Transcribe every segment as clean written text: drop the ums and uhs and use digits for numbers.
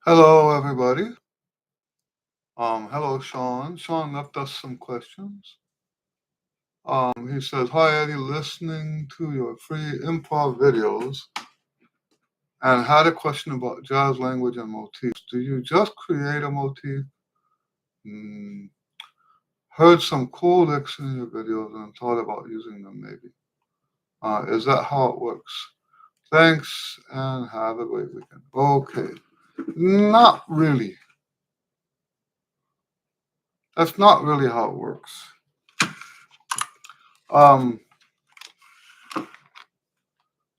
Hello, everybody. Hello, Sean. Sean left us some questions. He says, "Hi, Eddie. Listening to your free improv videos and had a question about jazz language and motifs. Do you just create a motif? Hmm, heard some cool licks in your videos and thought about using them. Maybe. Is that how it works? Thanks and have a great weekend." Okay, not really. That's not really how it works. Um,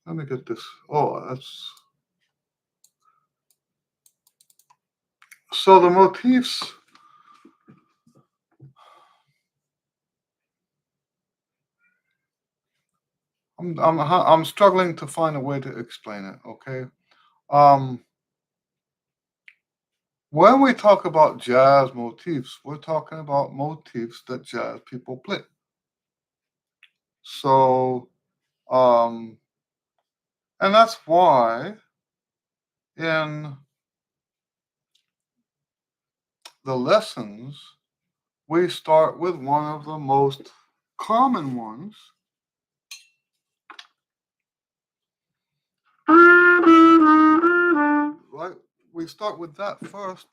Let me get this. Oh, that's so the motifs. I'm struggling to find a way to explain it. Okay. Um, when we talk about jazz motifs, we're talking about motifs that jazz people play. So, um, and that's why in the lessons we start with one of the most common ones. Right? We start with that first.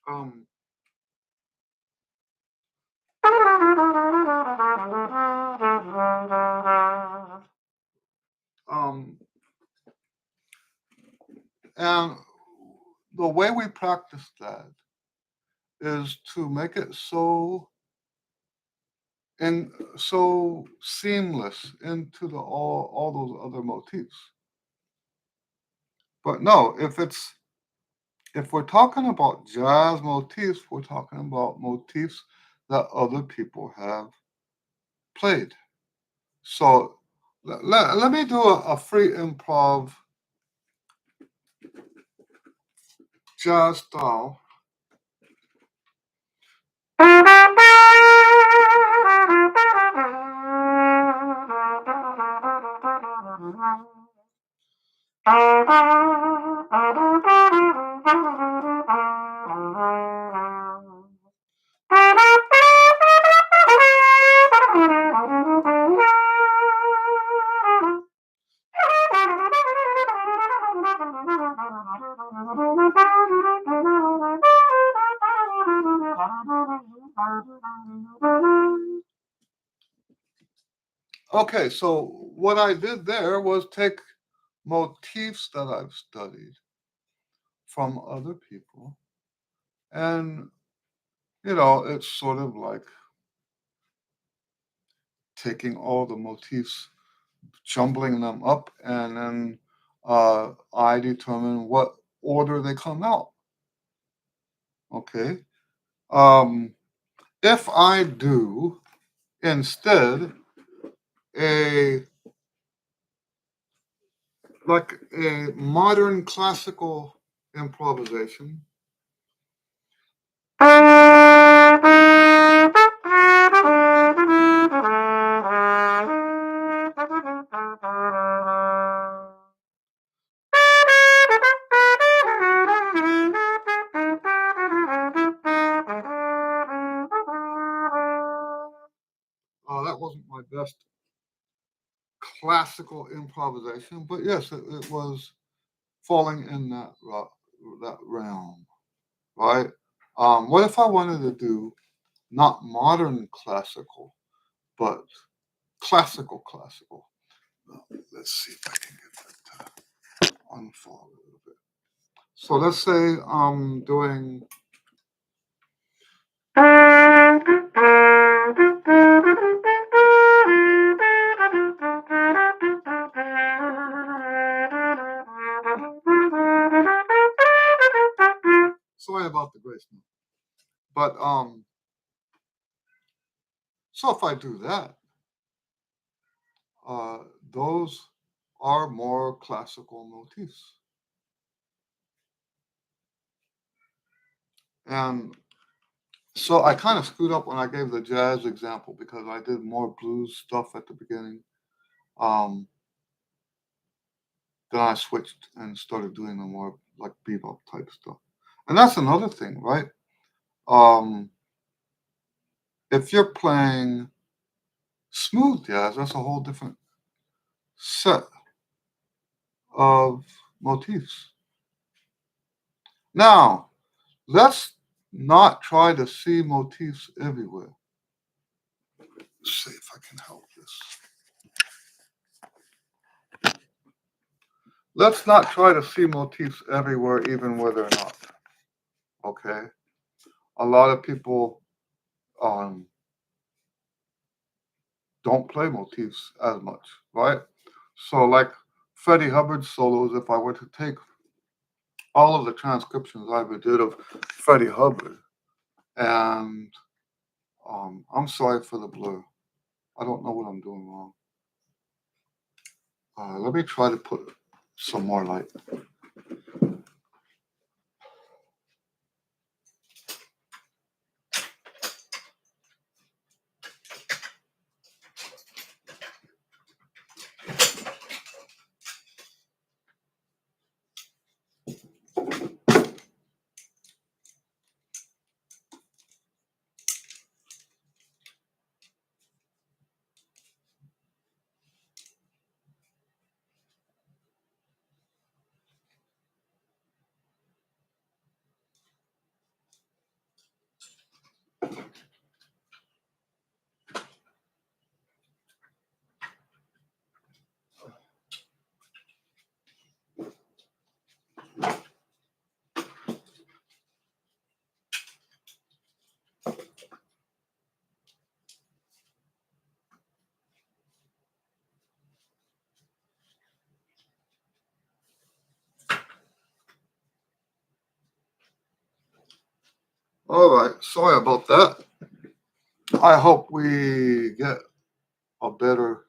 Um, um, and the way we practice that is to make it so seamless into the all those other motifs. But no, if we're talking about jazz motifs, we're talking about motifs that other people have played. So let me do a free improv jazz style. Okay, so what I did there was take motifs that I've studied from other people, and it's sort of like taking all the motifs, jumbling them up, and then I determine what order they come out. Okay. Um, if I do instead a like a modern classical improvisation. Oh, that wasn't my best classical improvisation, but yes, it was falling in that realm, right? What if I wanted to do not modern classical, but classical? Let's see if I can get that to unfold a little bit. So let's say I'm doing. Sorry about the grace note. But so if I do that, uh, those are more classical motifs. And so I kind of screwed up when I gave the jazz example because I did more blues stuff at the beginning. Um, Then I switched and started doing the more like bebop type stuff. And that's another thing, right? Um, if you're playing smooth jazz, that's a whole different set of motifs. Now, let's not try to see motifs everywhere. Let's see if I can help this. Let's not try to see motifs everywhere, even where they're not. Okay? A lot of people um, don't play motifs as much, right? So, like Freddie Hubbard's solos, if I were to take all of the transcriptions I ever did of Freddie Hubbard, and I'm sorry for the blur. I don't know what I'm doing wrong. Let me try to put some more light. All right, sorry about that. I hope we get a better.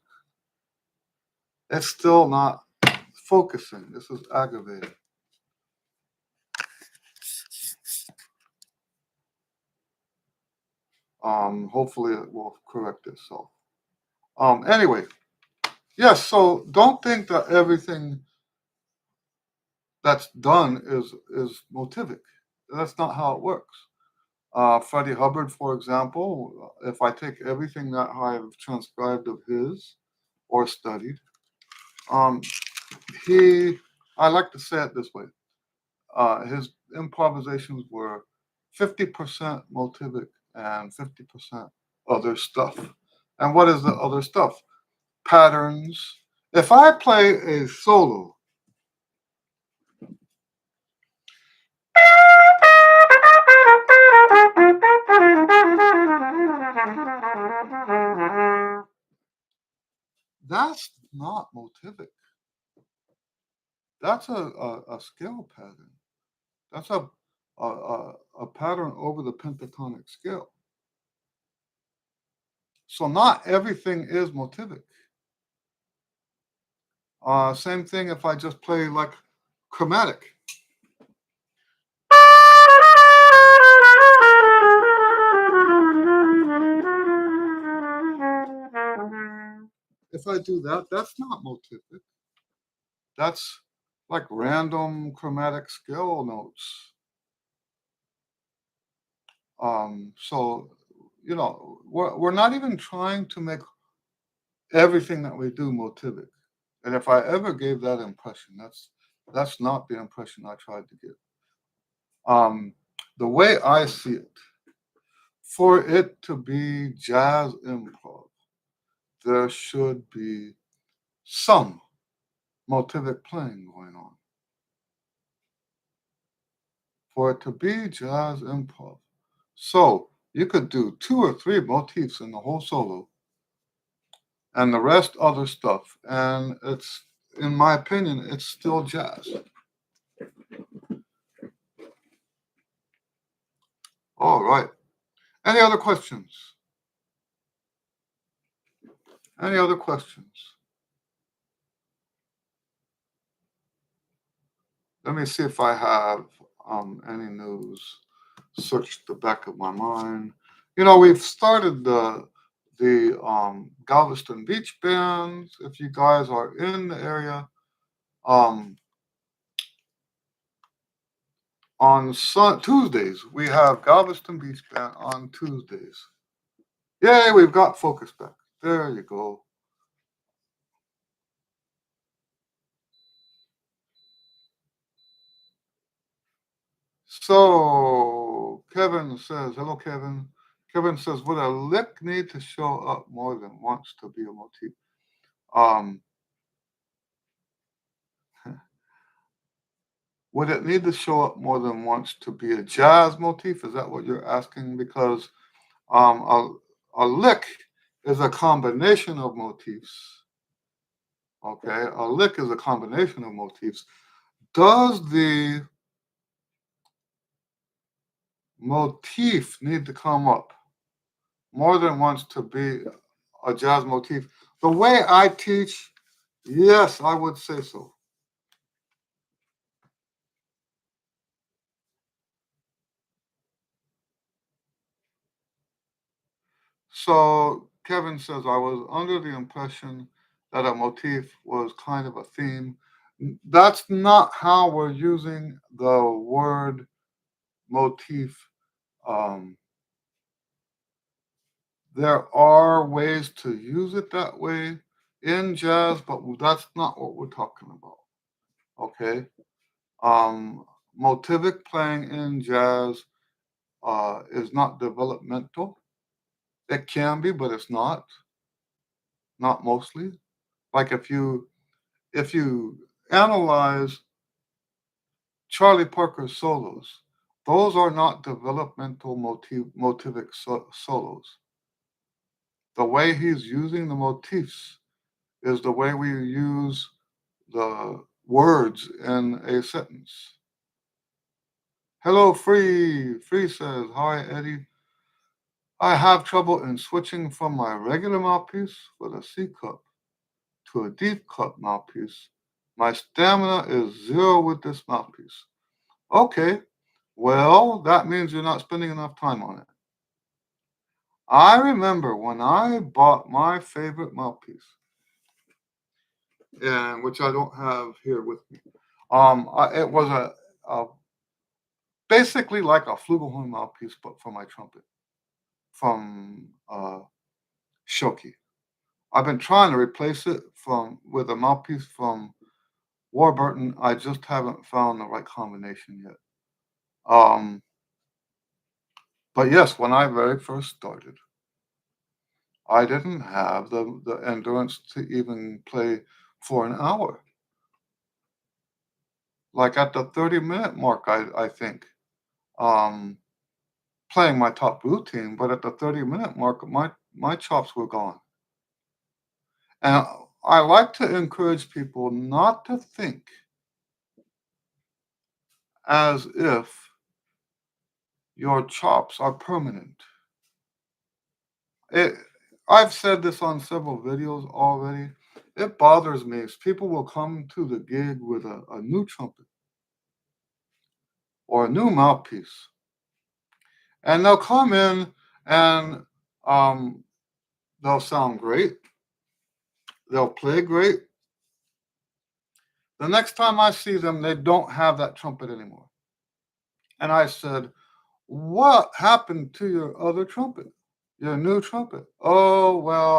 It's still not focusing. This is aggravating. Hopefully it will correct itself. Anyway, yes. So don't think that everything that's done is motivic. That's not how it works. Freddie Hubbard, for example, if I take everything that I've transcribed of his or studied, um, he, I like to say it this way, his improvisations were 50% motivic and 50% other stuff. And what is the other stuff? Patterns. If I play a solo, that's not motivic. That's a scale pattern. That's a pattern over the pentatonic scale. So not everything is motivic. Same thing if I just play like chromatic. If I do that, that's not motivic. That's like random chromatic scale notes. So, we're not even trying to make everything that we do motivic. And if I ever gave that impression, that's not the impression I tried to give. The way I see it, for it to be jazz improv, there should be some motivic playing going on. For it to be jazz improv. So you could do two or three motifs in the whole solo and the rest other stuff. And it's, in my opinion, it's still jazz. All right. Any other questions? Any other questions? Let me see if I have any news. Search the back of my mind. We've started the Galveston Beach bands. If you guys are in the area, Um, on Tuesdays, we have Galveston Beach Band on Tuesdays. Yay, we've got focus back. There you go. So Kevin says, hello, Kevin. Kevin says, would a lick need to show up more than once to be a motif? Um, would it need to show up more than once to be a jazz motif? Is that what you're asking? Because a lick is a combination of motifs. Okay, a lick is a combination of motifs. Does the motif need to come up more than once to be a jazz motif? The way I teach, yes, I would say so. So Kevin says, I was under the impression that a motif was kind of a theme. That's not how we're using the word motif. Um, there are ways to use it that way in jazz, but that's not what we're talking about. Okay. Um, Motivic playing in jazz is not developmental. It can be, but it's not mostly. Like if you analyze Charlie Parker's solos, those are not developmental motivic solos. The way he's using the motifs is the way we use the words in a sentence. Hello, Free. Free says, hi, Eddie. I have trouble in switching from my regular mouthpiece with a C cup to a deep cup mouthpiece. My stamina is zero with this mouthpiece. Okay, well, that means you're not spending enough time on it. I remember when I bought my favorite mouthpiece, and which I don't have here with me. It was a basically like a flugelhorn mouthpiece, but for my trumpet from Shoki. I've been trying to replace it from with a mouthpiece from Warburton. I just haven't found the right combination yet. Um, but yes, when I very first started, I didn't have the endurance to even play for an hour. Like at the 30-minute mark, I think, um, playing my top routine, but at the 30-minute mark, my chops were gone. And I like to encourage people not to think as if your chops are permanent. It, I've said this on several videos already. It bothers me if people will come to the gig with a new trumpet or a new mouthpiece, and they'll come in and um, they'll sound great, they'll play great. The next time I see them, they don't have that trumpet anymore. And I said, what happened to your other trumpet? Your new trumpet? Oh well,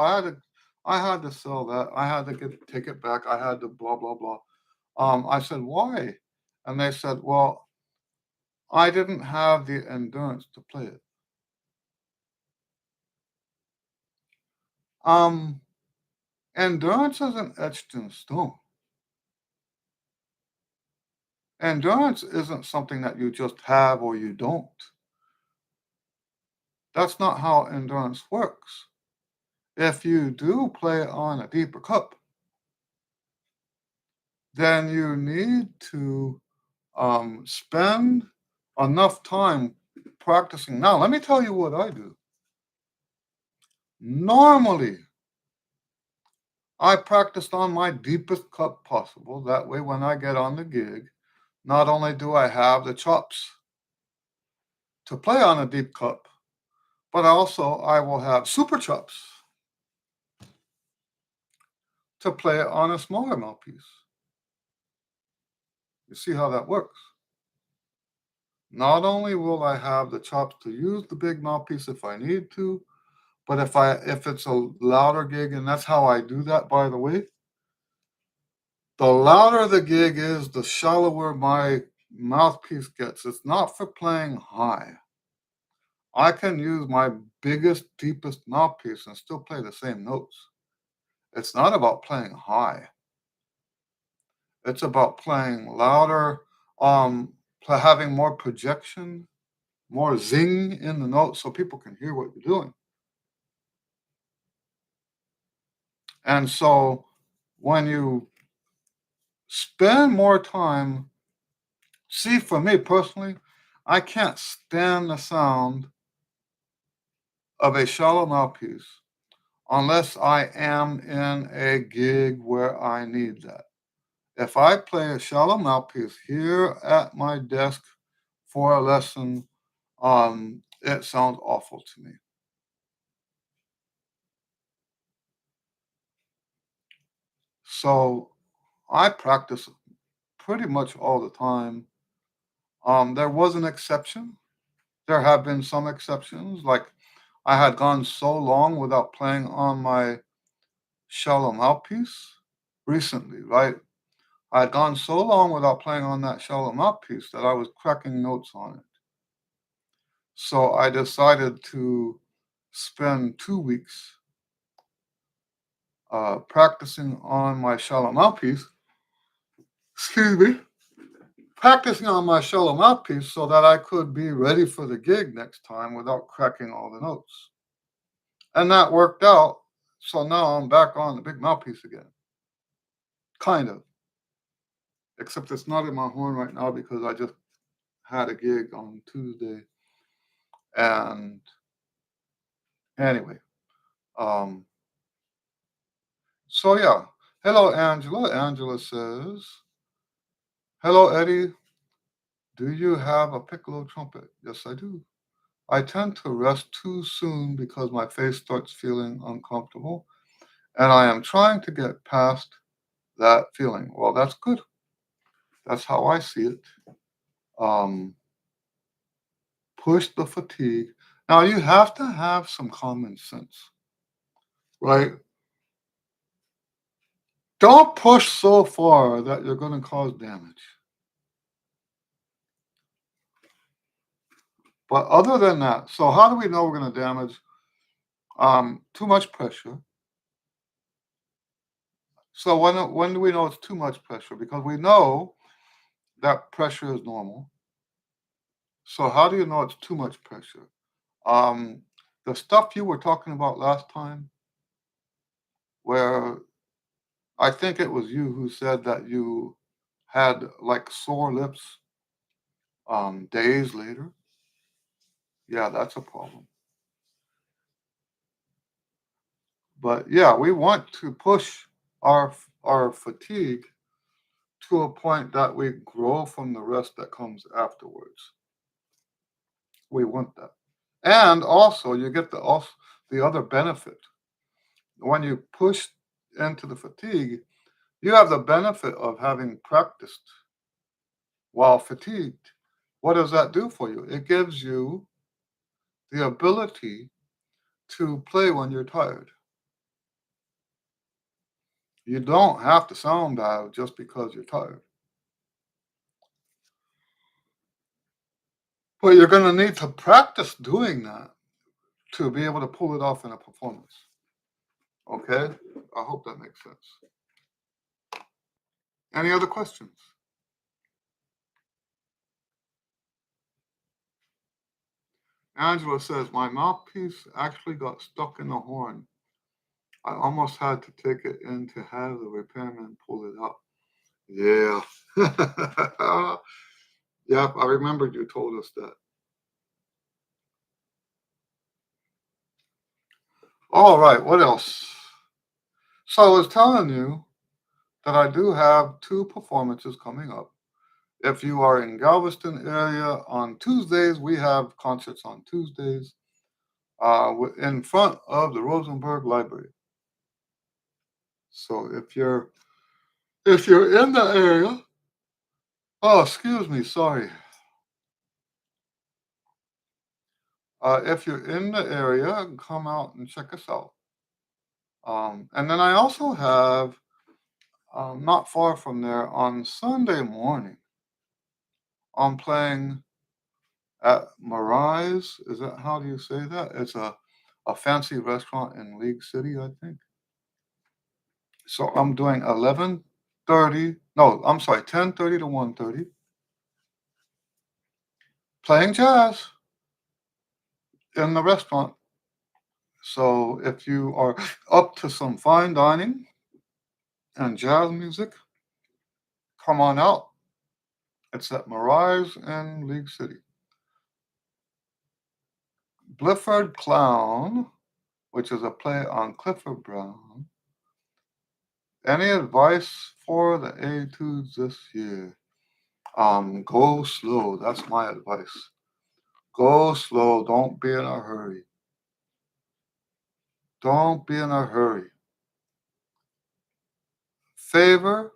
I had to sell that. I had to take it back. I had to blah blah blah. I said, why? And they said, well, I didn't have the endurance to play it. Um, Endurance isn't etched in stone. Endurance isn't something that you just have or you don't. That's not how endurance works. If you do play on a deeper cup, then you need to spend enough time practicing. Now, let me tell you what I do. Normally, I practiced on my deepest cup possible. That way, when I get on the gig, not only do I have the chops to play on a deep cup, but also I will have super chops to play on a smaller mouthpiece. You see how that works? Not only will I have the chops to use the big mouthpiece if I need to, but if it's a louder gig, and that's how I do that, by the way, the louder the gig is, the shallower my mouthpiece gets. It's not for playing high. I can use my biggest, deepest mouthpiece and still play the same notes. It's not about playing high. It's about playing louder, having more projection, more zing in the notes so people can hear what you're doing. And so when you spend more time, see, for me personally, I can't stand the sound of a shallow mouthpiece unless I am in a gig where I need that. If I play a shallow mouthpiece here at my desk for a lesson, it sounds awful to me. So I practice pretty much all the time. There was an exception. There have been some exceptions, like I had gone so long without playing on my shallow mouthpiece recently, right? I had gone so long without playing on that shallow mouthpiece that I was cracking notes on it. So I decided to spend 2 weeks practicing on my shallow mouthpiece. Excuse me. Practicing on my shallow mouthpiece so that I could be ready for the gig next time without cracking all the notes. And that worked out. So now I'm back on the big mouthpiece again. Kind of. Except it's not in my horn right now because I just had a gig on Tuesday. And anyway, um, so yeah. Hello, Angela. Angela says, hello, Eddie. Do you have a piccolo trumpet? Yes, I do. I tend to rest too soon because my face starts feeling uncomfortable, and I am trying to get past that feeling. Well, that's good. That's how I see it. Um, push the fatigue. Now, you have to have some common sense, right? Don't push so far that you're going to cause damage. But other than that, so how do we know we're going to damage? Too much pressure. So when do we know it's too much pressure? Because we know that pressure is normal. So how do you know it's too much pressure? Um, the stuff you were talking about last time, where I think it was you who said that you had like sore lips days later. Yeah, that's a problem. But yeah, we want to push our fatigue to a point that we grow from the rest that comes afterwards. We want that. And also you get the other benefit. When you push into the fatigue, you have the benefit of having practiced while fatigued. What does that do for you? It gives you the ability to play when you're tired. You don't have to sound bad just because you're tired. But you're going to need to practice doing that to be able to pull it off in a performance. Okay? I hope that makes sense. Any other questions? Angela says, my mouthpiece actually got stuck in the horn. I almost had to take it in to have the repairman pull it out. Yeah. Yep, I remembered you told us that. All right, what else? So I was telling you that I do have 2 performances coming up. If you are in Galveston area on Tuesdays, we have concerts on Tuesdays in front of the Rosenberg Library. So if you're in the area, Oh, excuse me, sorry. If you're in the area, come out and check us out. And then I also have, not far from there, on Sunday morning, I'm playing at Mari's. Is that how do you say that? It's a fancy restaurant in League City, I think. So I'm doing 11:30. No, I'm sorry, 10:30 to 1:30, playing jazz in the restaurant. So if you are up to some fine dining and jazz music, come on out. It's at Mari's in League City. Blifford Clown, which is a play on Clifford Brown. Any advice for the A2s this year? Go slow. That's my advice. Go slow. Don't be in a hurry. Don't be in a hurry. Favor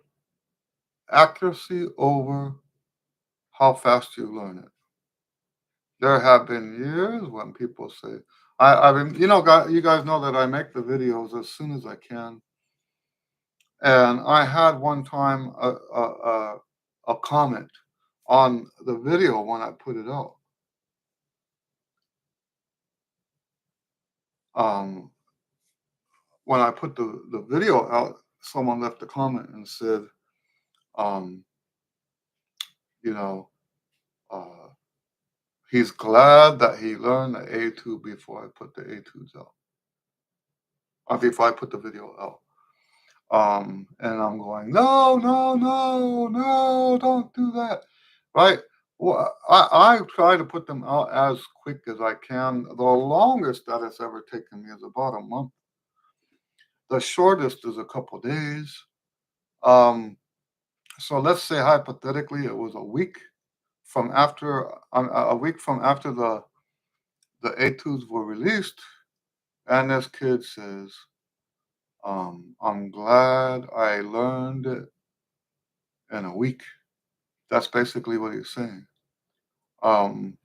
accuracy over how fast you learn it. There have been years when people say, you guys know that I make the videos as soon as I can. And I had one time a comment on the video when I put it out. Um, when I put the video out, someone left a comment and said, um, you know, uh, he's glad that he learned the A2 before I put the A2s out, or before I put the video out. And I'm going, no, no, no, no, don't do that. Right? Well, I try to put them out as quick as I can. The longest that it's ever taken me is about a month. The shortest is a couple days. Um, so let's say hypothetically it was a week from after the A2s were released, and this kid says, I'm glad I learned it in a week. That's basically what he's saying. Um,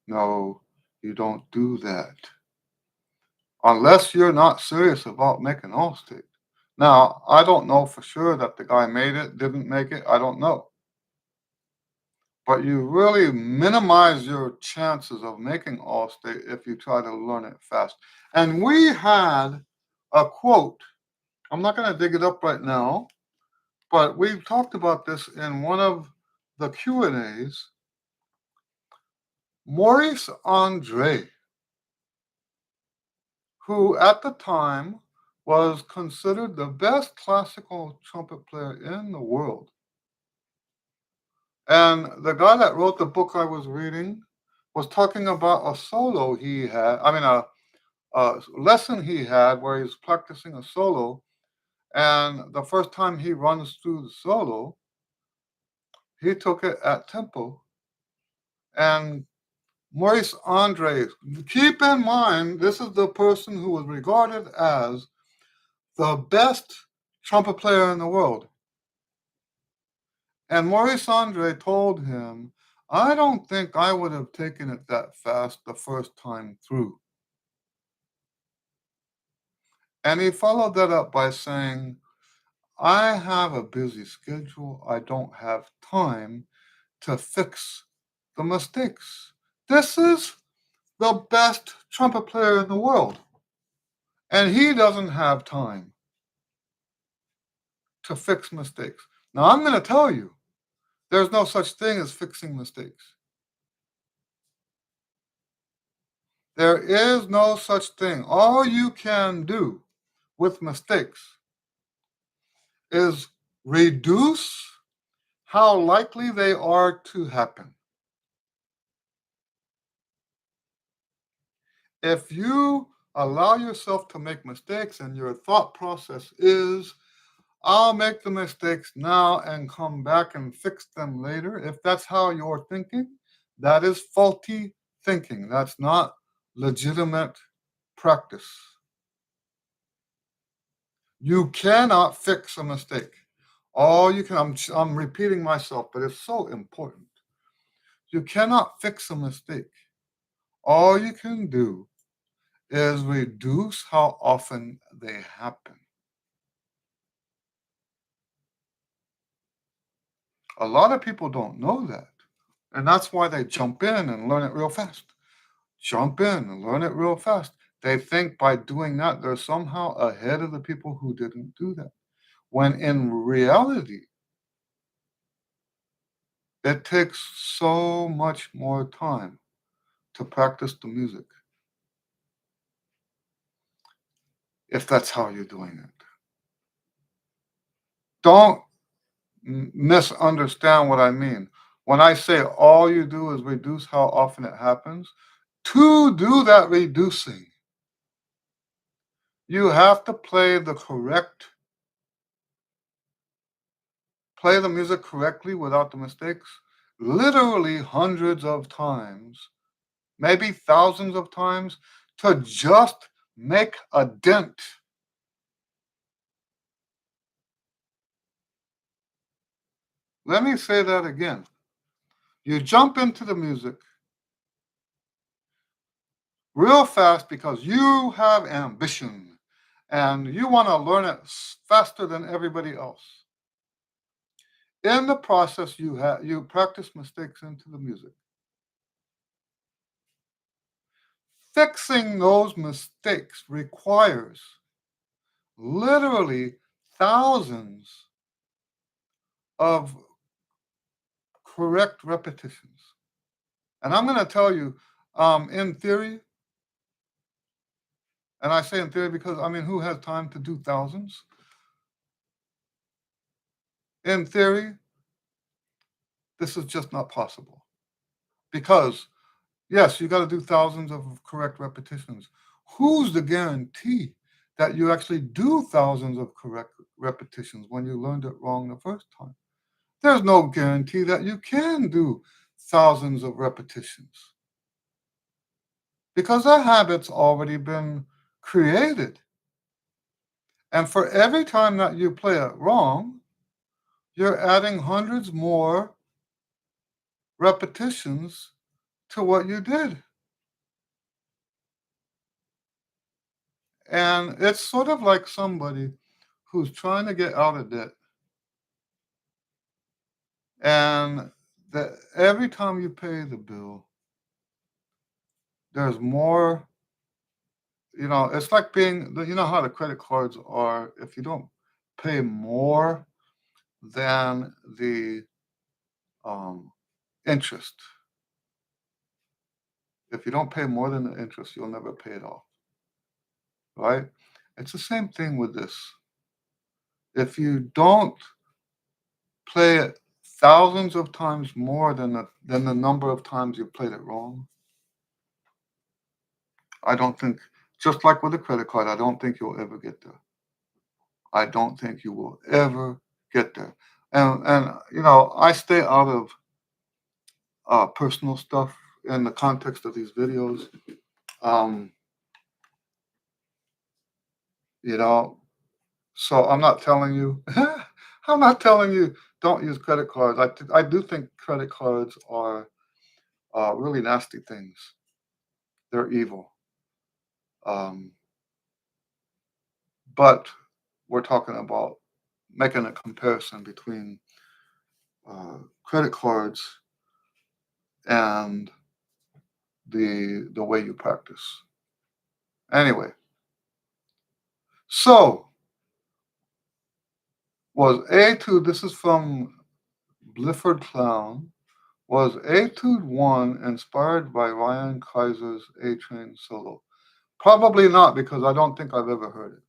no, you don't do that unless you're not serious about making all state. Now, I don't know for sure that the guy made it, didn't make it. I don't know. But you really minimize your chances of making all state if you try to learn it fast. And we had a quote. I'm not going to dig it up right now, but we've talked about this in one of the Q and A's. Maurice Andre, who at the time was considered the best classical trumpet player in the world. And the guy that wrote the book I was reading was talking about a solo he had, a lesson he had where he's practicing a solo. And the first time he runs through the solo, he took it at tempo. And Maurice Andre, keep in mind, this is the person who was regarded as the best trumpet player in the world. And Maurice Andre told him, I don't think I would have taken it that fast the first time through. And he followed that up by saying, I have a busy schedule. I don't have time to fix the mistakes. This is the best trumpet player in the world. And he doesn't have time to fix mistakes. Now, I'm going to tell you, there's no such thing as fixing mistakes. There is no such thing. All you can do with mistakes is reduce how likely they are to happen. If you allow yourself to make mistakes and your thought process is, I'll make the mistakes now and come back and fix them later, if that's how you're thinking, that is faulty thinking. That's not legitimate practice. You cannot fix a mistake. All you can, I'm repeating myself, but it's so important. You cannot fix a mistake. All you can do is reduce how often they happen. A lot of people don't know that. And that's why they jump in and learn it real fast. Jump in and learn it real fast. They think by doing that, they're somehow ahead of the people who didn't do that. When in reality, it takes so much more time to practice the music if that's how you're doing it. Don't misunderstand what I mean. When I say all you do is reduce how often it happens, to do that reducing, you have to play the music correctly without the mistakes, literally hundreds of times, maybe thousands of times, to just make a dent. Let me say that again. You jump into the music real fast because you have ambition and you want to learn it faster than everybody else. In the process, you practice mistakes into the music. Fixing those mistakes requires literally thousands of correct repetitions. And I'm going to tell you, in theory, and I say in theory because I mean, who has time to do thousands? In theory, this is just not possible because yes, you got to do thousands of correct repetitions. Who's the guarantee that you actually do thousands of correct repetitions when you learned it wrong the first time? There's no guarantee that you can do thousands of repetitions because that habit's already been created. And for every time that you play it wrong, you're adding hundreds more repetitions to what you did. And it's sort of like somebody who's trying to get out of debt. And that every time you pay the bill, there's more, it's like you know how the credit cards are, if you don't pay more than the um, interest, if you don't pay more than the interest, you'll never pay it off, right? It's the same thing with this. If you don't play it thousands of times more than the number of times you played it wrong, I don't think, just like with a credit card, I don't think you'll ever get there. I don't think you will ever get there. And I stay out of personal stuff in the context of these videos. Um, you know, so I'm not telling you, I'm not telling you don't use credit cards. I do think credit cards are really nasty things. They're evil. Um, but we're talking about making a comparison between credit cards and the way you practice. Anyway, so was Etude, this is from Blifford Clown, was Etude 1 inspired by Ryan Kaiser's A Train solo? Probably not, because I don't think I've ever heard it.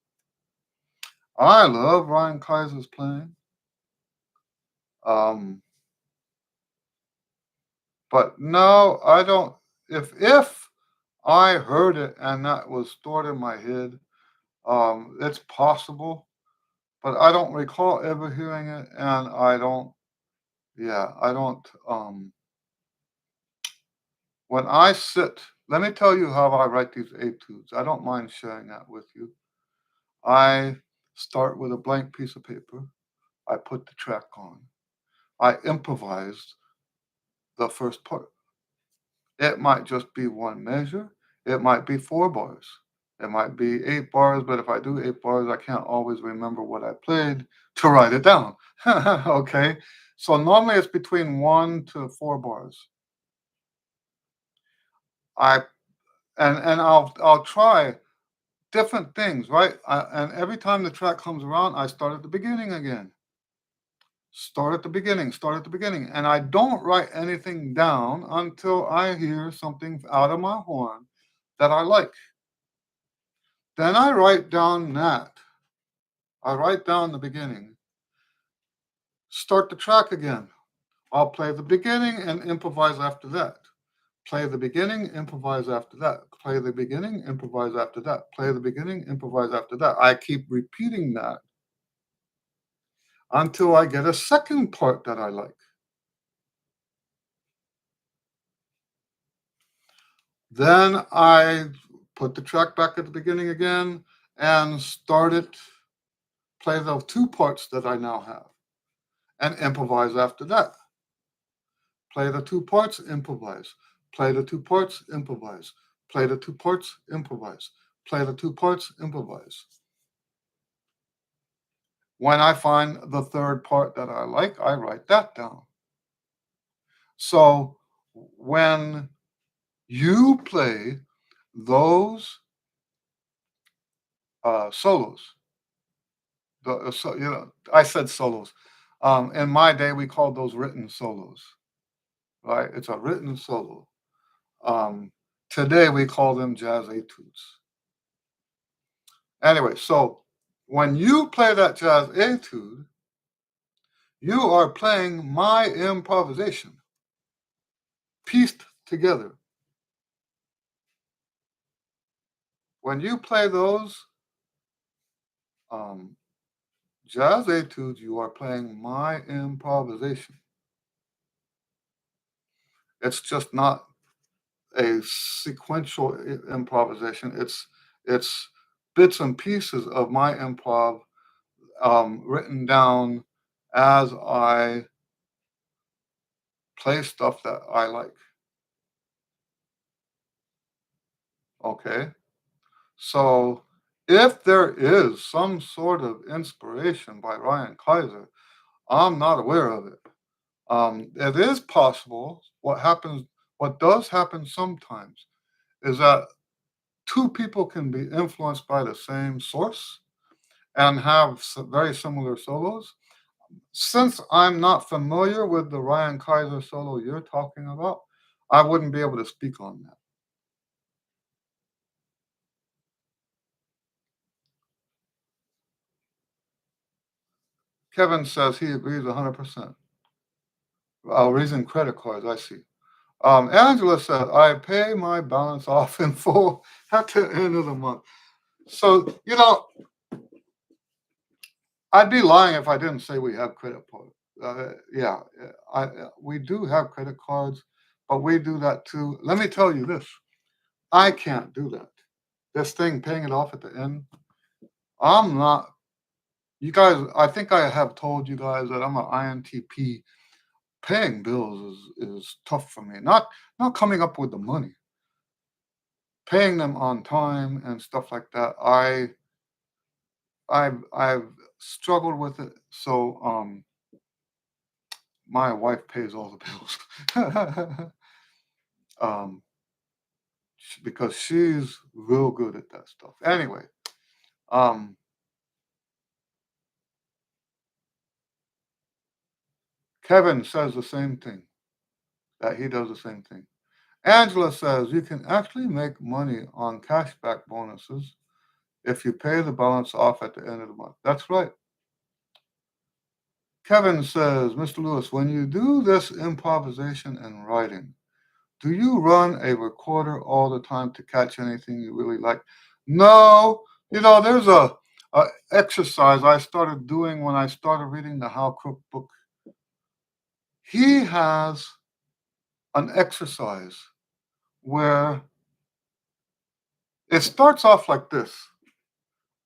I love Ryan Kaiser's playing. Um, but no, I don't. If I heard it and that was stored in my head, it's possible, but I don't recall ever hearing it, and I don't. Yeah, I don't. When I sit, let me tell you how I write these etudes. I don't mind sharing that with you. I start with a blank piece of paper. I put the track on. I improvised the first part. It might just be one measure. It might be 4 bars. It might be 8 bars, but if I do 8 bars, I can't always remember what I played to write it down. Okay. So normally it's between 1 to 4 bars. I and I'll try different things, right? And every time the track comes around, I start at the beginning again. Start at the beginning, start at the beginning. And I don't write anything down until I hear something out of my horn that I like. Then I write down that. I write down the beginning. Start the track again. I'll play the beginning and improvise after that. Play the beginning, improvise after that. Play the beginning, improvise after that. Play the beginning, improvise after that. I keep repeating that until I get a second part that I like. Then I put the track back at the beginning again and start it, play the 2 parts that I now have, and improvise after that. Play the 2 parts, improvise. Play the 2 parts, improvise. Play the 2 parts, improvise. Play the 2 parts, improvise. When I find the third part that I like, I write that down. So when you play those solos, I said solos. In my day, we called those written solos, right? It's a written solo. Um, Today, we call them jazz etudes. Anyway, so when you play that jazz etude, you are playing my improvisation pieced together. When you play those um, jazz etudes, you are playing my improvisation. It's just not a sequential improvisation. It's bits and pieces of my improv written down as I play stuff that I like. Okay, so if there is some sort of inspiration by Ryan Kaiser, I'm not aware of it. It is possible. What does happen sometimes, is that 2 people can be influenced by the same source and have very similar solos. Since I'm not familiar with the Ryan Kaiser solo you're talking about, I wouldn't be able to speak on that. Kevin says he agrees 100%. Raising credit cards, I see. Angela said, I pay my balance off in full at the end of the month. So, I'd be lying if I didn't say we have credit cards. Yeah, we do have credit cards, but we do that too. Let me tell you this: I can't do that. This thing, paying it off at the end, I'm not. You guys, I think I have told you guys that I'm an INTP. Paying bills is tough for me. Not coming up with the money, paying them on time and stuff like that. I've struggled with it. So my wife pays all the bills. um, because she's real good at that stuff. Anyway, um, Kevin says the same thing, that he does the same thing. Angela says you can actually make money on cashback bonuses if you pay the balance off at the end of the month. That's right. Kevin says, Mr. Lewis, when you do this improvisation and writing, do you run a recorder all the time to catch anything you really like? No, there's a exercise I started doing when I started reading the Hal Crook book. He has an exercise where it starts off like this.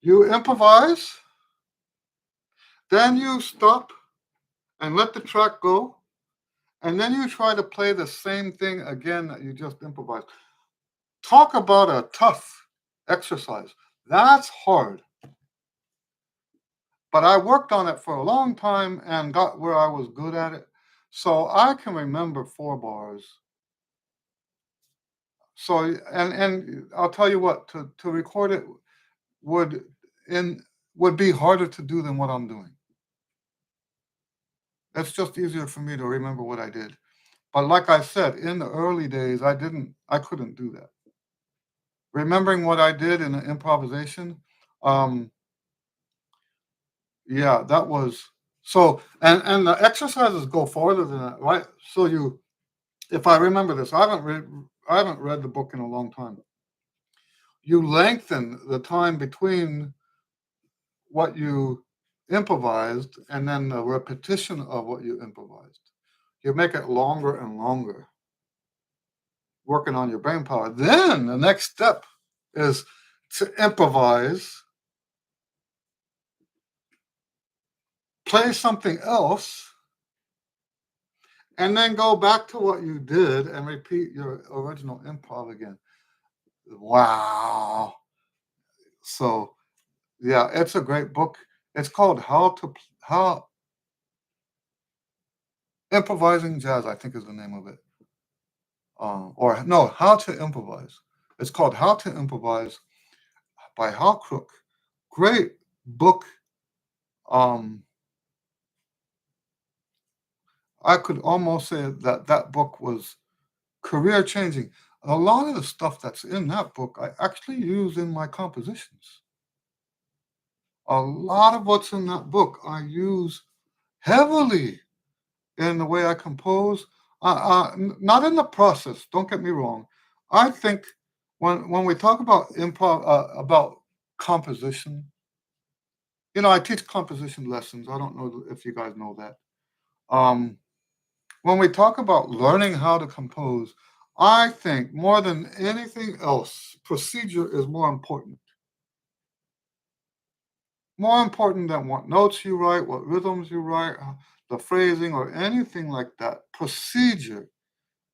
You improvise, then you stop and let the track go, and then you try to play the same thing again that you just improvised. Talk about a tough exercise. That's hard. But I worked on it for a long time and got where I was good at it. So I can remember 4 bars. So and I'll tell you what, to record it would in would be harder to do than what I'm doing. It's just easier for me to remember what I did. But like I said, in the early days, I couldn't do that. Remembering what I did in the improvisation, um, yeah, that was so. And the exercises go farther than that, right? So you, if I remember this, I haven't read the book in a long time. You lengthen the time between what you improvised and then the repetition of what you improvised. You make it longer and longer, working on your brain power. Then the next step is to improvise, play something else, and then go back to what you did and repeat your original improv again. Wow. So, yeah, it's a great book. It's called How Improvising Jazz, I think is the name of it. Or no, How to Improvise. It's called How to Improvise by Hal Crook. Great book. Um, I could almost say that that book was career changing. A lot of the stuff that's in that book I actually use in my compositions. A lot of what's in that book I use heavily in the way I compose. Not in the process. Don't get me wrong. I think when we talk about improv, about composition, I teach composition lessons. I don't know if you guys know that. Um, when we talk about learning how to compose, I think more than anything else, procedure is more important. More important than what notes you write, what rhythms you write, the phrasing, or anything like that. Procedure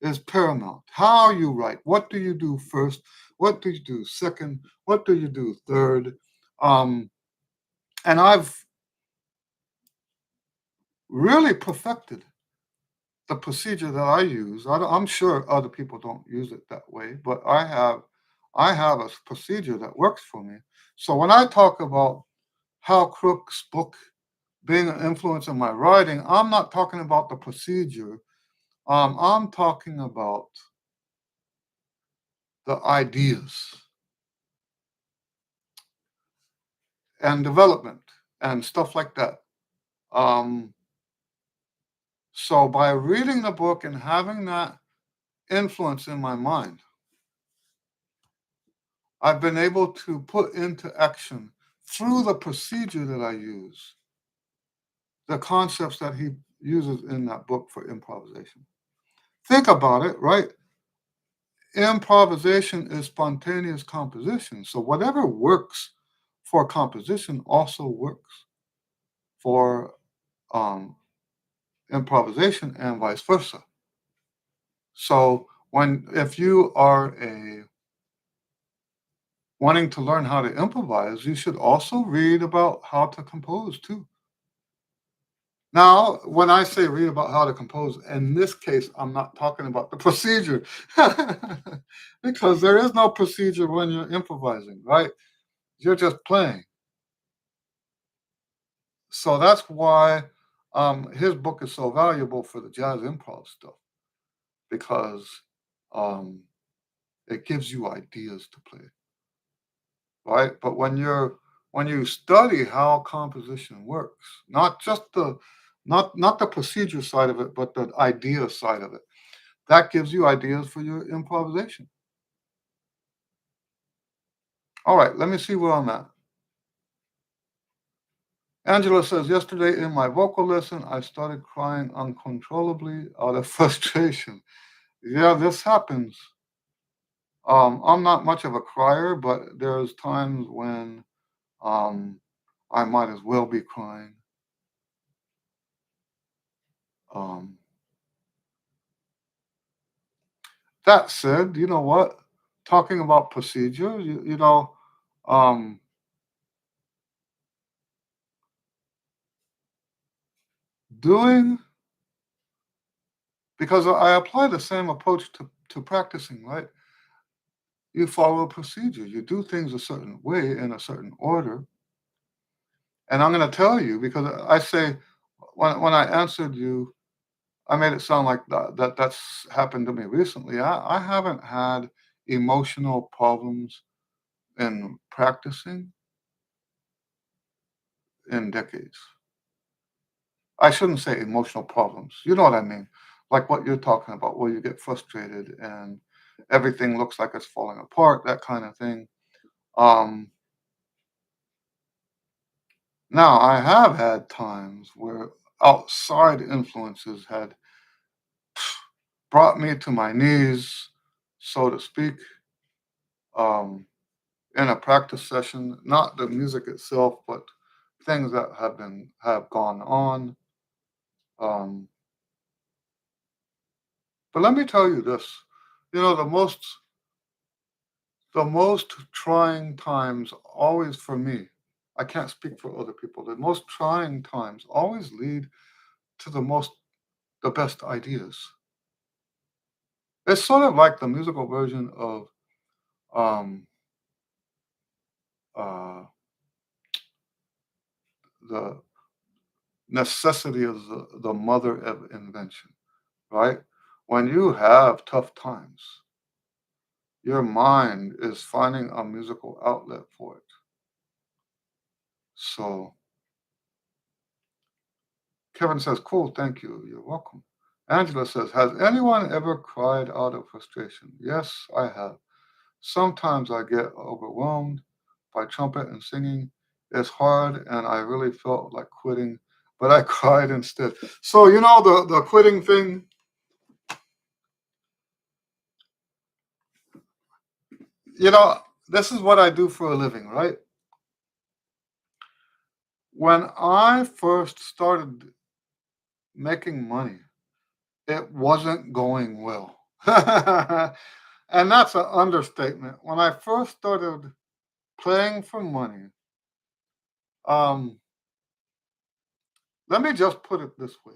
is paramount. How you write, what do you do first? What do you do second? What do you do third? Um, and I've really perfected the procedure that I use. I'm sure other people don't use it that way, but I have a procedure that works for me. So when I talk about Hal Crook's book being an influence in my writing, I'm not talking about the procedure. I'm talking about the ideas and development and stuff like that. Um, so by reading the book and having that influence in my mind, I've been able to put into action through the procedure that I use the concepts that he uses in that book for improvisation. Think about it, right? Improvisation is spontaneous composition. So whatever works for composition also works for um, improvisation and vice versa. So if you are a wanting to learn how to improvise, you should also read about how to compose too. Now, when I say read about how to compose, in this case, I'm not talking about the procedure because there is no procedure when you're improvising, right? You're just playing. So that's why his book is so valuable for the jazz improv stuff because um, it gives you ideas to play, right? But when you study how composition works, not the procedure side of it, but the idea side of it, that gives you ideas for your improvisation. All right, let me see where I'm at. Angela says, yesterday in my vocal lesson, I started crying uncontrollably out of frustration. Yeah, this happens. I'm not much of a crier, but there's times when um, I might as well be crying. Um, that said, you know what? Talking about procedure, um, doing because I apply the same approach to practicing, right? You follow a procedure. You do things a certain way in a certain order. And I'm going to tell you because I say when I answered you, I made it sound like that's happened to me recently. I haven't had emotional problems in practicing in decades. I shouldn't say emotional problems. You know what I mean? Like what you're talking about, where you get frustrated and everything looks like it's falling apart, that kind of thing. Um, Now, I have had times where outside influences had brought me to my knees, so to speak, um, in a practice session. Not the music itself, but things that have gone on. Um, but let me tell you this: you know, the most trying times always for me. I can't speak for other people. The most trying times always lead to the best ideas. It's sort of like the musical version of um, uh, the necessity is the mother of invention, right? When you have tough times, your mind is finding a musical outlet for it. So Kevin says, cool, thank you. You're welcome. Angela says, has anyone ever cried out of frustration? Yes, I have. Sometimes I get overwhelmed by trumpet and singing. It's hard, and I really felt like quitting, but I cried instead. So, the quitting thing, you know, this is what I do for a living, right? When I first started making money, it wasn't going well. And that's an understatement. When I first started playing for money, um, let me just put it this way.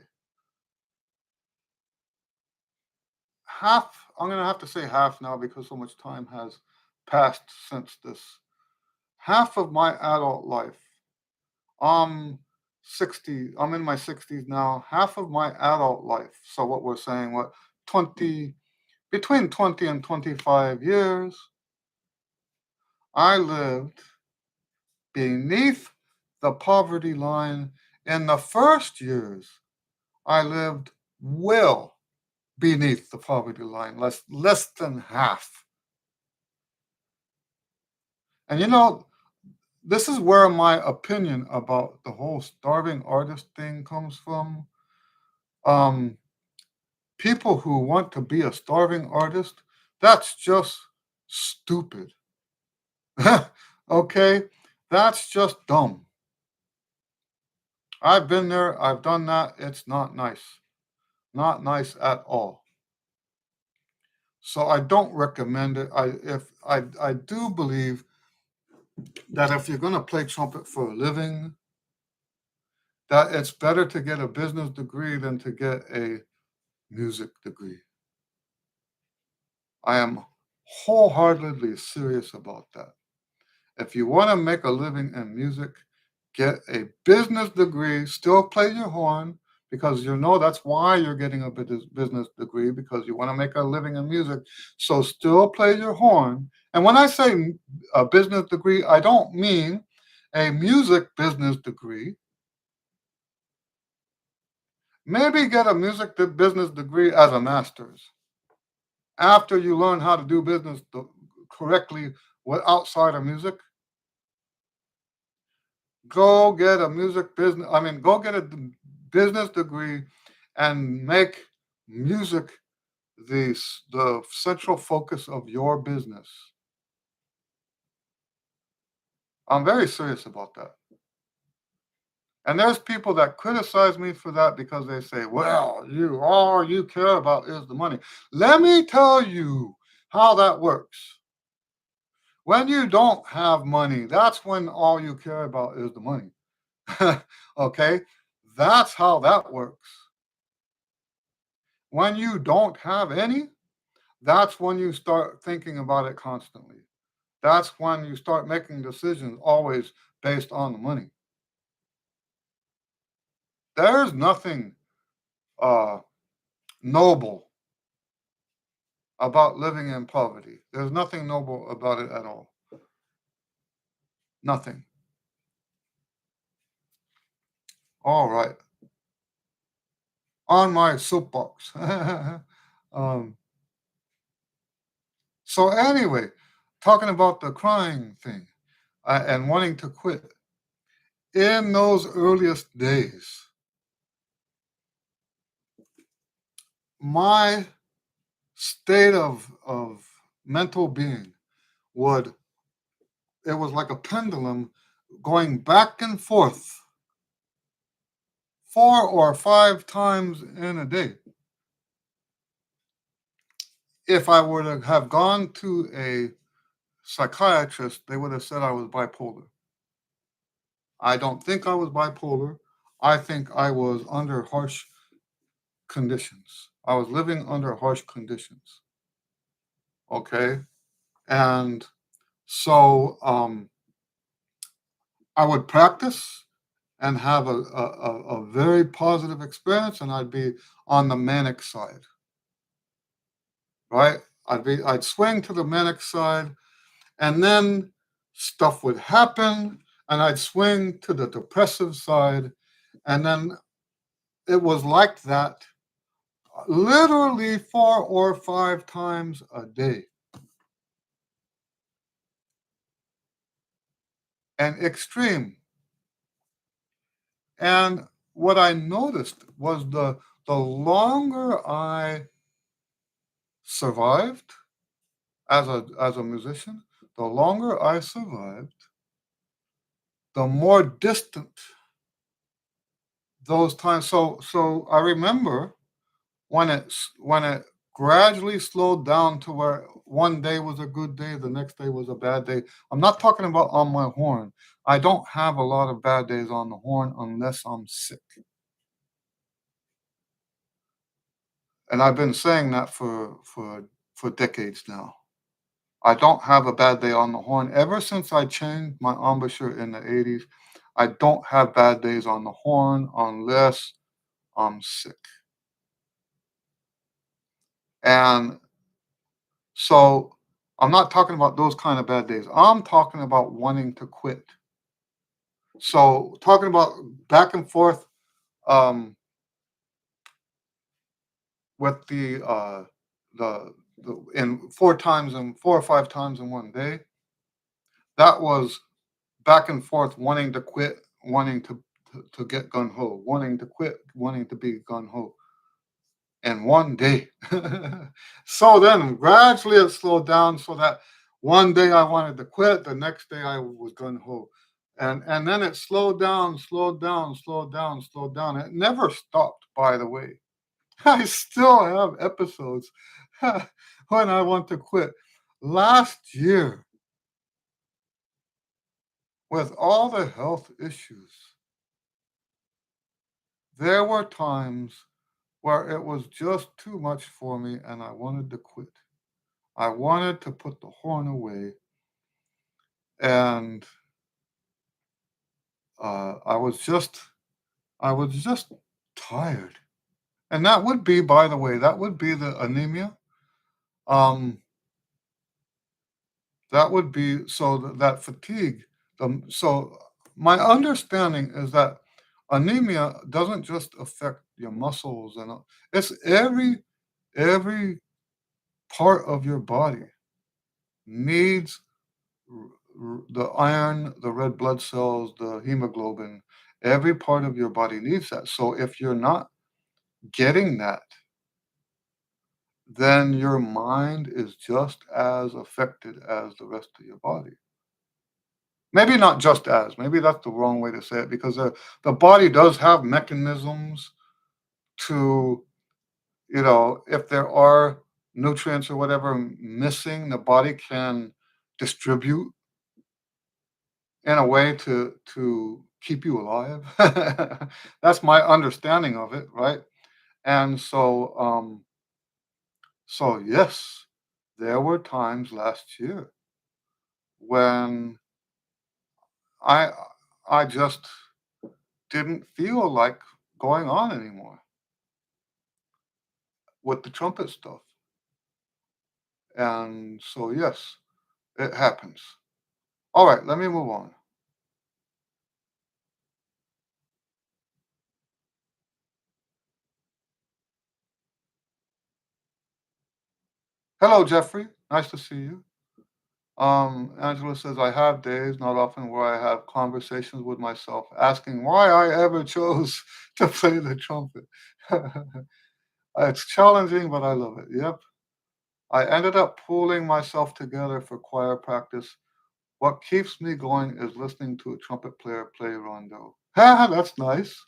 I'm going to have to say half now because so much time has passed since this. Half of my adult life, I'm 60, I'm in my 60s now. Half of my adult life, so what we're saying, 20, between 20 and 25 years, I lived beneath the poverty line. In the first years, I lived well beneath the poverty line, less than half. And this is where my opinion about the whole starving artist thing comes from. Um, People who want to be a starving artist, that's just stupid. Okay? That's just dumb. I've been there, I've done that. It's not nice. Not nice at all. So I don't recommend it. I do believe that if you're going to play trumpet for a living, that it's better to get a business degree than to get a music degree. I am wholeheartedly serious about that. If you want to make a living in music, get a business degree, still play your horn because that's why you're getting a business degree because you want to make a living in music. So still play your horn. And when I say a business degree, I don't mean a music business degree. Maybe get a music business degree as a master's after you learn how to do business correctly outside of music. Go get a music business. I mean, go get a business degree and make music the central focus of your business. I'm very serious about that. And there's people that criticize me for that because they say, well, you all you care about is the money. Let me tell you how that works. When you don't have money, that's when all you care about is the money. Okay? That's how that works. When you don't have any, that's when you start thinking about it constantly. That's when you start making decisions always based on the money. There's nothing uh, noble about living in poverty. There's nothing noble about it at all. Nothing. All right. On my soapbox. um, so, anyway, talking about the crying thing and wanting to quit. In those earliest days, my state of mental being would, it was like a pendulum going back and forth 4 or 5 times in a day. If I were to have gone to a psychiatrist, they would have said I was bipolar. I don't think I was bipolar. I think I was under harsh conditions. I was living under harsh conditions. Okay. And so I would practice and have a very positive experience, and I'd be on the manic side, right? I'd swing to the manic side, and then stuff would happen, and I'd swing to the depressive side, and then it was like that literally 4 or 5 times a day, and extreme. And what I noticed was the longer I survived as a musician, the longer I survived, the more distant those times. So I remember when it gradually slowed down to where one day was a good day, the next day was a bad day. I'm not talking about on my horn. I don't have a lot of bad days on the horn unless I'm sick. And I've been saying that for decades now. I don't have a bad day on the horn. Ever since I changed my embouchure in the 80s, I don't have bad days on the horn unless I'm sick. And so I'm not talking about those kind of bad days. I'm talking about wanting to quit. So talking about back and forth um, with the in 4 times and 4 or 5 times in one day, that was back and forth wanting to quit, wanting to get gun ho, wanting to quit, wanting to be gun ho in one day. So then gradually it slowed down so that one day I wanted to quit, the next day I was gun ho. And then it slowed down, slowed down, slowed down, slowed down. It never stopped, by the way. I still have episodes when I want to quit. Last year, with all the health issues, there were times where it was just too much for me and I wanted to quit. I wanted to put the horn away, and I was just tired. And that would be, by the way, that would be the anemia. Um, that would be that fatigue. So my understanding is that anemia doesn't just affect your muscles and it's every part of your body needs the iron, the red blood cells, the hemoglobin. Every part of your body needs that. So if you're not getting that, then your mind is just as affected as the rest of your body. Maybe not just as, maybe that's the wrong way to say it because the body does have mechanisms to, if there are nutrients or whatever missing, the body can distribute in a way to keep you alive. That's my understanding of it, right? And so yes, there were times last year when I I just didn't feel like going on anymore with the trumpet stuff. And so yes, it happens. All right, let me move on. Hello, Jeffrey. Nice to see you. Angela says, I have days, not often, where I have conversations with myself asking why I ever chose to play the trumpet. It's challenging, but I love it. Yep. I ended up pulling myself together for choir practice. What keeps me going is listening to a trumpet player play rondo. That's nice.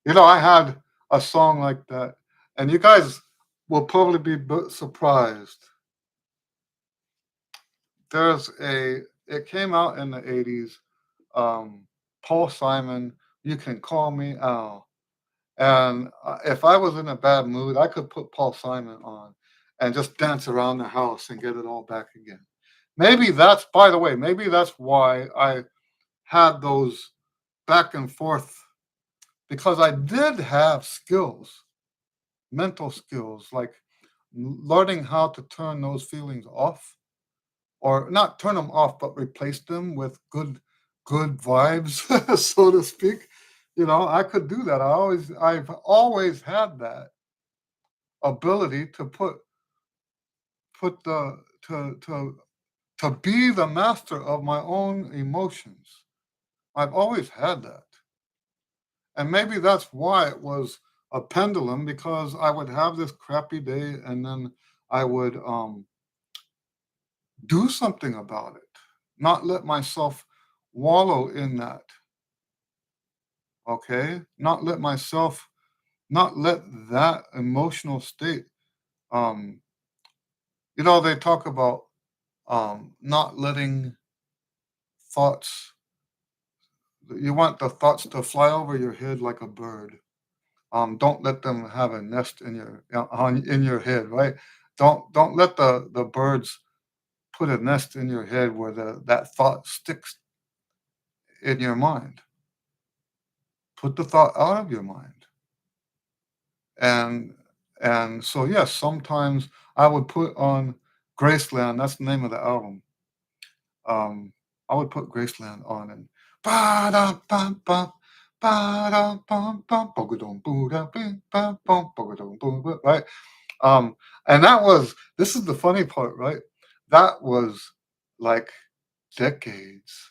I had a song like that, and you guys will probably be surprised. It came out in the 80s. Paul Simon, You Can Call Me Al. And if I was in a bad mood, I could put Paul Simon on and just dance around the house and get it all back again. By the way, maybe that's why I had those back and forth because I did have skills, mental skills, like learning how to turn those feelings off or not turn them off, but replace them with good vibes, so to speak. I could do that. I've always had that ability to put the to be the master of my own emotions. I've always had that. And maybe that's why it was a pendulum because I would have this crappy day and then I would do something about it, not let myself wallow in that. Okay? Not let that emotional state, um, they talk about not letting thoughts, you want the thoughts to fly over your head like a bird. Don't let them have a nest in your head, right? Don't let the birds put a nest in your head where that thought sticks in your mind. Put the thought out of your mind. And and so yes, sometimes I would put on Graceland. That's the name of the album. Um, I would put Graceland on and ba da bum bum ba da bum bum bogadum boo da bing bum bum bogadum boo boo, right? Um, and this is the funny part, right? That was like decades.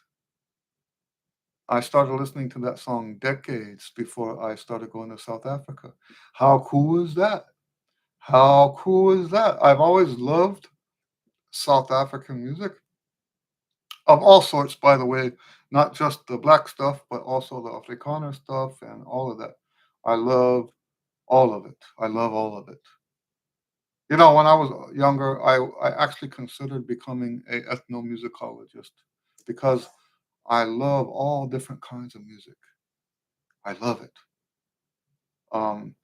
I started listening to that song decades before I started going to South Africa. How cool is that? How cool is that? I've always loved South African music of all sorts, by the way, not just the black stuff, but also the Afrikaner stuff and all of that. I love all of it. I love all of it. When I was younger, I actually considered becoming a ethnomusicologist because I love all different kinds of music. I love it. Um,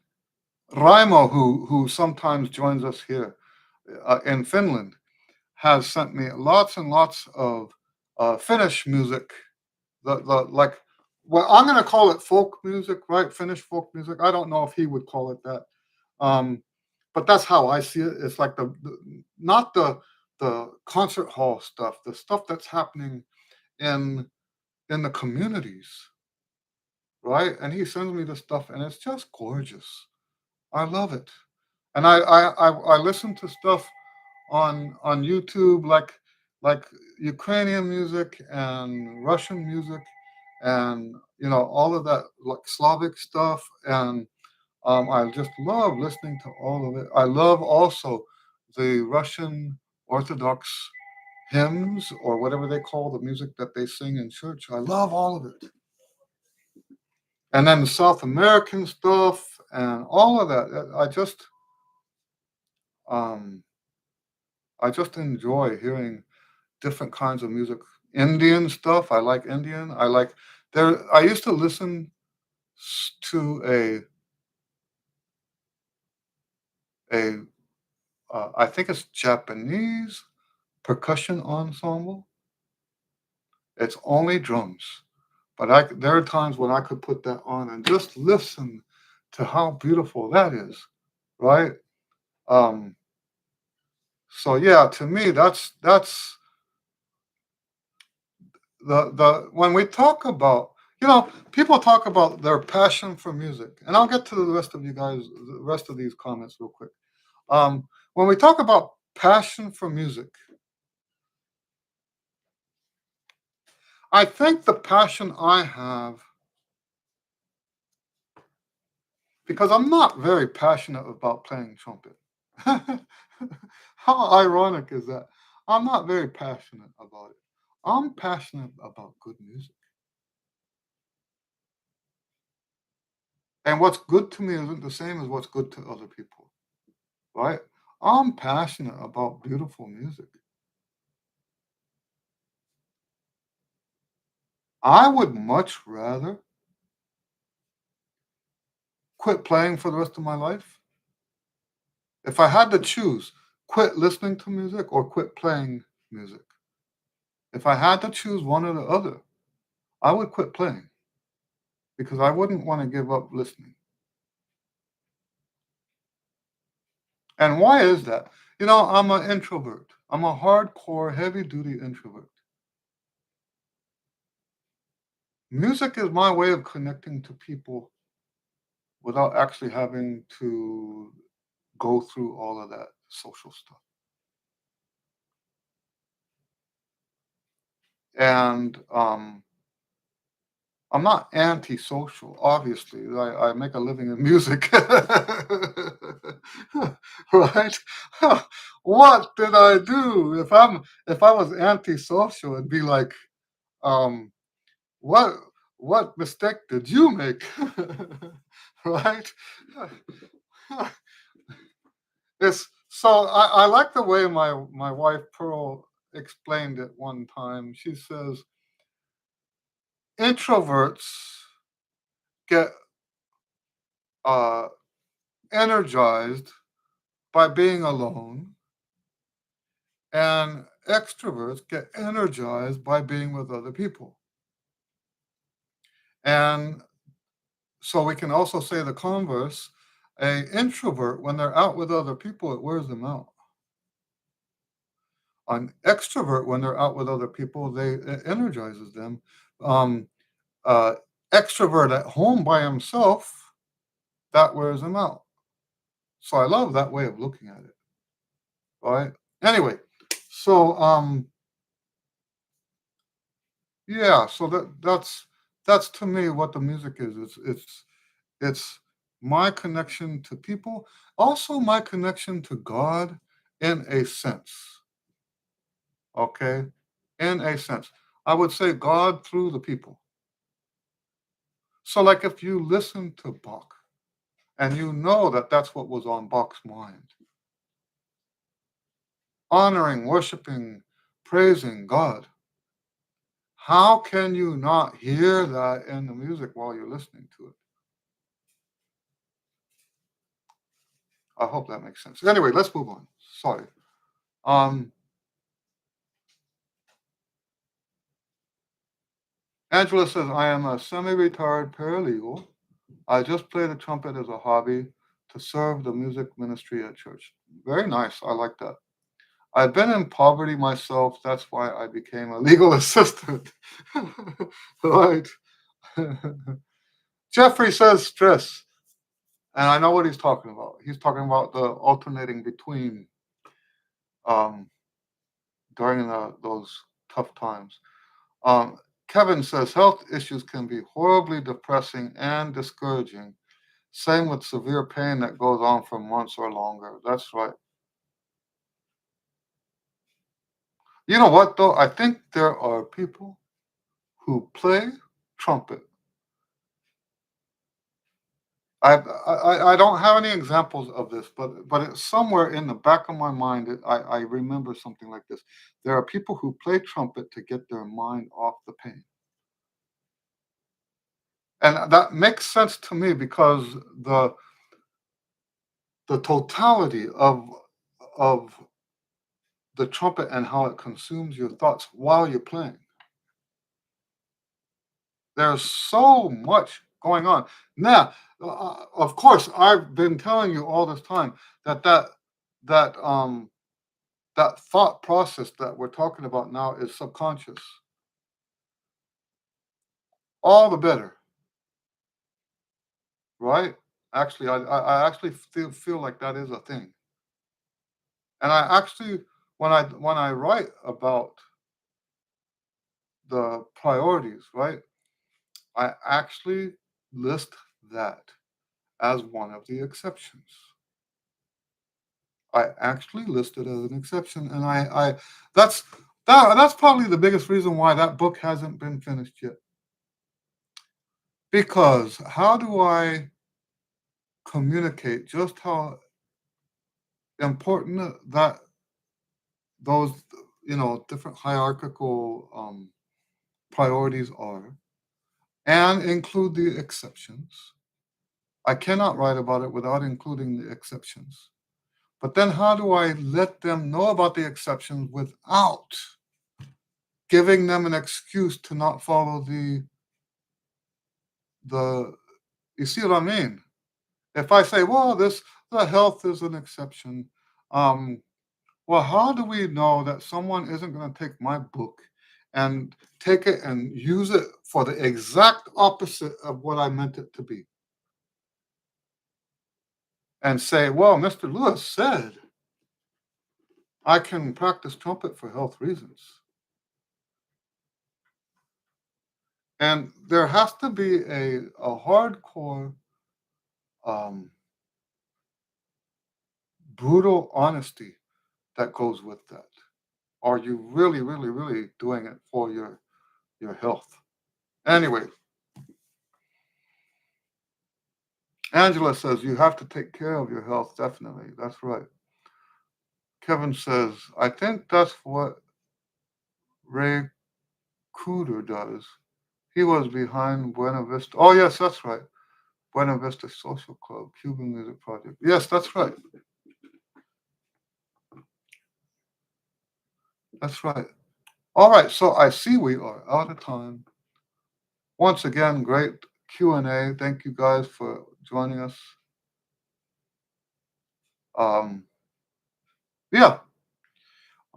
Raimo, who sometimes joins us here in Finland, has sent me lots and lots of Finnish music. The like, well, I'm going to call it folk music, right? Finnish folk music. I don't know if he would call it that, um, but that's how I see it. It's like not the concert hall stuff, the stuff that's happening in in the communities, right? And he sends me the stuff, and it's just gorgeous. I love it, and I listen to stuff on YouTube like Ukrainian music and Russian music and all of that like Slavic stuff and I just love listening to all of it. I love also the Russian Orthodox hymns or whatever they call the music that they sing in church. I love all of it. And then the South American stuff and all of that. Um, I just enjoy hearing different kinds of music. Indian stuff. I like Indian. I like there. I used to listen to a I think it's Japanese percussion ensemble. It's only drums, but there are times when I could put that on and just listen to how beautiful that is, right? Um, so yeah, to me, that's the when we talk about people talk about their passion for music, and I'll get to the rest of you guys, the rest of these comments real quick. When we talk about passion for music, I think the passion I have, because I'm not very passionate about playing trumpet. How ironic is that? I'm not very passionate about it. I'm passionate about good music. And what's good to me isn't the same as what's good to other people, right? I'm passionate about beautiful music. I would much rather quit playing for the rest of my life. If I had to choose, quit listening to music or quit playing music. If I had to choose one or the other, I would quit playing because I wouldn't want to give up listening. And why is that? I'm an introvert. I'm a hardcore, heavy duty introvert. Music is my way of connecting to people without actually having to go through all of that social stuff. And I'm not antisocial, obviously. I make a living in music. Right? What did I do? If I was antisocial, it'd be like, um, what what mistake did you make? Right? It's so I like the way my wife Pearl explained it one time. She says introverts get uh, energized by being alone, and extroverts get energized by being with other people. And so we can also say the converse. A introvert, when they're out with other people, it wears them out. An extrovert, when they're out with other people, it energizes them. Um, uh, Extrovert at home by himself, that wears him out. So I love that way of looking at it. Right. Anyway, so yeah, so that's to me what the music is. It's my connection to people, also my connection to God in a sense. Okay? In a sense. I would say God through the people. So like if you listen to Bach and you know that that's what was on Bach's mind, honoring, worshiping, praising God, how can you not hear that in the music while you're listening to it? I hope that makes sense. Anyway, let's move on. Sorry. Um, Angela says, I am a semi retired paralegal. I just play the trumpet as a hobby to serve the music ministry at church. Very nice. I like that. I've been in poverty myself. That's why I became a legal assistant. Right. Jeffrey says stress. And I know what he's talking about. He's talking about the alternating between um, during those tough times. Um, Kevin says health issues can be horribly depressing and discouraging. Same with severe pain that goes on for months or longer. That's right. You know what, though? I think there are people who play trumpet. I don't have any examples of this, but it's somewhere in the back of my mind. I remember something like this. There are people who play trumpet to get their mind off the pain, and that makes sense to me because the the totality of the trumpet and how it consumes your thoughts while you're playing. There's so much going on. Now, of course, I've been telling you all this time that that that thought process that we're talking about now is subconscious. All the better, right? Actually, I actually feel like that is a thing. And I actually, when I write about the priorities, right, I actually list that as one of the exceptions. I actually listed as an exception, and I that's that's probably the biggest reason why that book hasn't been finished yet. Because how do I communicate just how important that those different hierarchical priorities are, and include the exceptions? I cannot write about it without including the exceptions. But then how do I let them know about the exceptions without giving them an excuse to not follow the you see what I mean? If I say, well, this the health is an exception, um, well, how do we know that someone isn't going to take my book and take it and use it for the exact opposite of what I meant it to be? And say, well, Mr. Lewis said I can practice trumpet for health reasons. And there has to be a hardcore, um, brutal honesty that goes with that. Are you really, really, really doing it for your health? Anyway, Angela says you have to take care of your health. Definitely, that's right. Kevin says I think that's what Ray Cooder does. He was behind Buena Vista. Oh yes, that's right. Buena Vista Social Club, Cuban Music Project. Yes, that's right. That's right. All right. So I see we are out of time. Once again, great Q and A. Thank you guys for joining us. Um, yeah.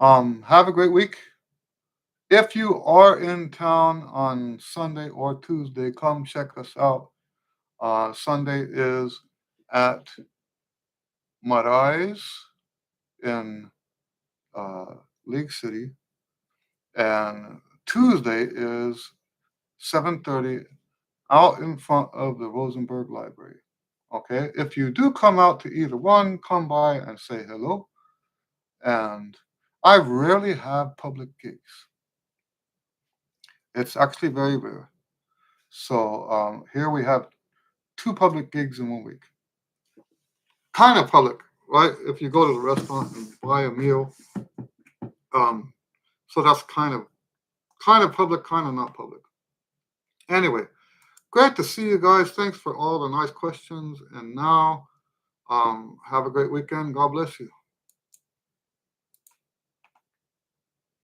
Have a great week. If you are in town on Sunday or Tuesday, come check us out. Sunday is at Marais in uh, League City, and Tuesday is 7:30 out in front of the Rosenberg Library. Okay, if you do come out to either one, come by and say hello. And I rarely have public gigs. It's actually very rare. So here we have two public gigs in 1 week. Kind of public, right? If you go to the restaurant and buy a meal, um, so that's kind of public, kind of not public. Anyway, great to see you guys. Thanks for all the nice questions. And now, have a great weekend. God bless you.